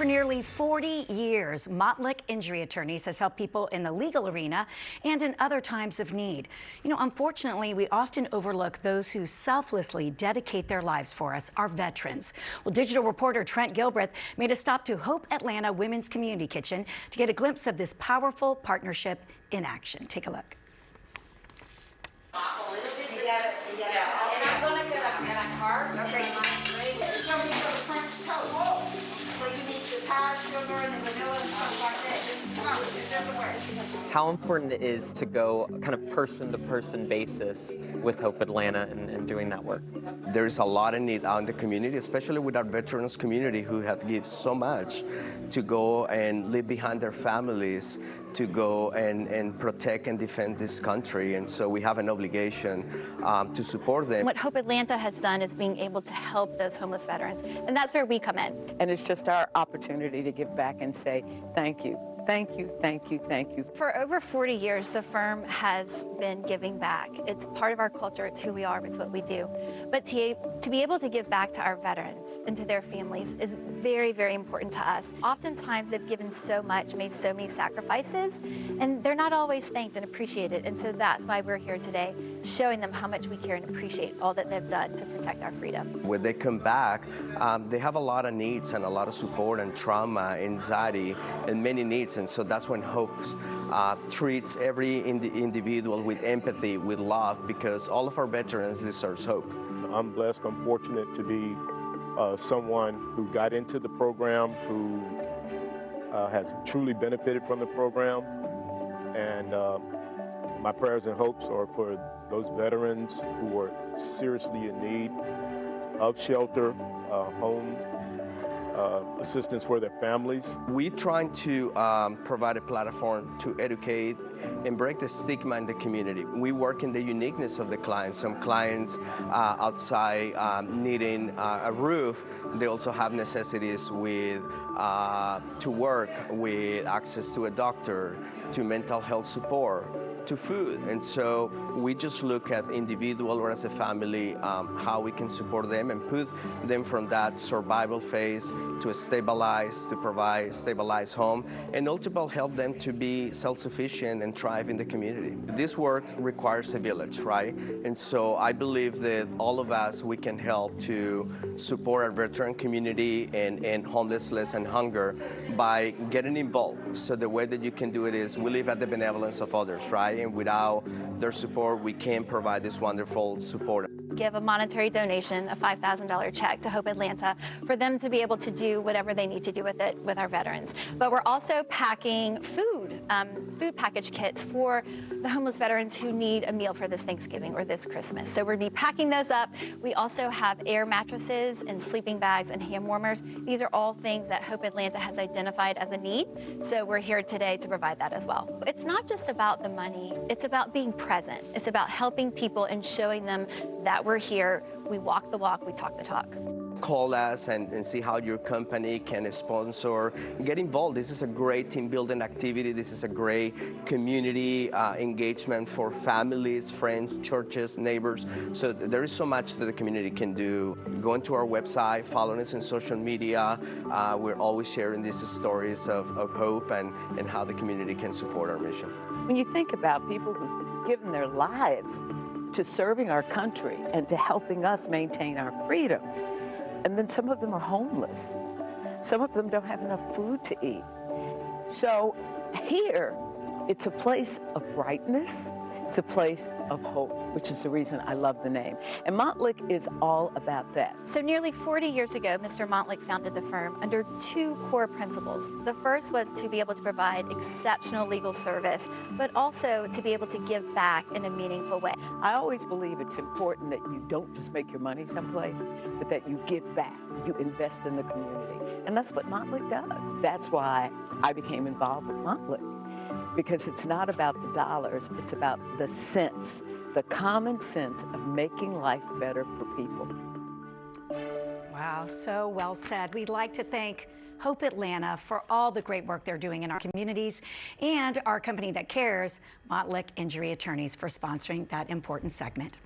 For nearly 40 years, Montlick Injury Attorneys has helped people in the legal arena and in other times of need. You know, unfortunately, we often overlook those who selflessly dedicate their lives for us, our veterans. Well, digital reporter Trent Gilbreth made a stop to Hope Atlanta Women's Community Kitchen to get a glimpse of this powerful partnership in action. Take a look. And I'm going to get a card and a nice ring. It's going to be for the French toast. So you need the powdered sugar and the vanilla and stuff like that. It doesn't work. How important it is to go kind of person-to-person basis with Hope Atlanta and doing that work. There's a lot of need out in the community, especially with our veterans community who have given so much to go and leave behind their families, to go and protect and defend this country. And so we have an obligation to support them. What Hope Atlanta has done is being able to help those homeless veterans, and that's where we come in. And it's just our opportunity to give back and say thank you. Thank you, thank you, thank you. For over 40 years, the firm has been giving back. It's part of our culture, it's who we are, it's what we do. But to be able to give back to our veterans and to their families is very, very important to us. Oftentimes, they've given so much, made so many sacrifices, and they're not always thanked and appreciated. And so that's why we're here today, showing them how much we care and appreciate all that they've done to protect our freedom. When they come back, they have a lot of needs and a lot of support and trauma, anxiety, and many needs. And so that's when Hope treats every individual with empathy, with love, because all of our veterans deserve hope. I'm blessed, I'm fortunate to be someone who got into the program, who has truly benefited from the program. And my prayers and hopes are for those veterans who are seriously in need of shelter, home, assistance for their families. We're trying to provide a platform to educate and break the stigma in the community. We work in the uniqueness of the clients. Some clients outside needing a roof, they also have necessities with to work, with access to a doctor, to mental health support, to food. And so we just look at individual or as a family how we can support them and put them from that survival phase to a stabilize, to provide stabilized home, and ultimately help them to be self-sufficient and thrive in the community. This work requires a village, right? And so I believe that all of us, we can help to support our veteran community and homelessness and hunger by getting involved. So the way that you can do it is we live at the benevolence of others, right? And without their support, we can't provide this wonderful support. Give a monetary donation, a $5,000 check to Hope Atlanta for them to be able to do whatever they need to do with it with our veterans. But we're also packing food package kits for the homeless veterans who need a meal for this Thanksgiving or this Christmas. So we'll be packing those up. We also have air mattresses and sleeping bags and hand warmers. These are all things that Hope Atlanta has identified as a need. So we're here today to provide that as well. It's not just about the money, it's about being present. It's about helping people and showing them that we're here, we walk the walk, we talk the talk. Call us and see how your company can sponsor. Get involved. This is a great team building activity. This is a great community engagement for families, friends, churches, neighbors. So there is so much that the community can do. Go into our website, follow us on social media. We're always sharing these stories of hope and how the community can support our mission. When you think about people who've given their lives to serving our country and to helping us maintain our freedoms, and then some of them are homeless. Some of them don't have enough food to eat. So here, it's a place of brightness. It's a place of hope, which is the reason I love the name. And Montlick is all about that. So nearly 40 years ago, Mr. Montlick founded the firm under two core principles. The first was to be able to provide exceptional legal service, but also to be able to give back in a meaningful way. I always believe it's important that you don't just make your money someplace, but that you give back, you invest in the community. And that's what Montlick does. That's why I became involved with Montlick. Because it's not about the dollars, it's about the sense, the common sense of making life better for people. Wow, so well said. We'd like to thank Hope Atlanta for all the great work they're doing in our communities and our company that cares, Montlick Injury Attorneys, for sponsoring that important segment.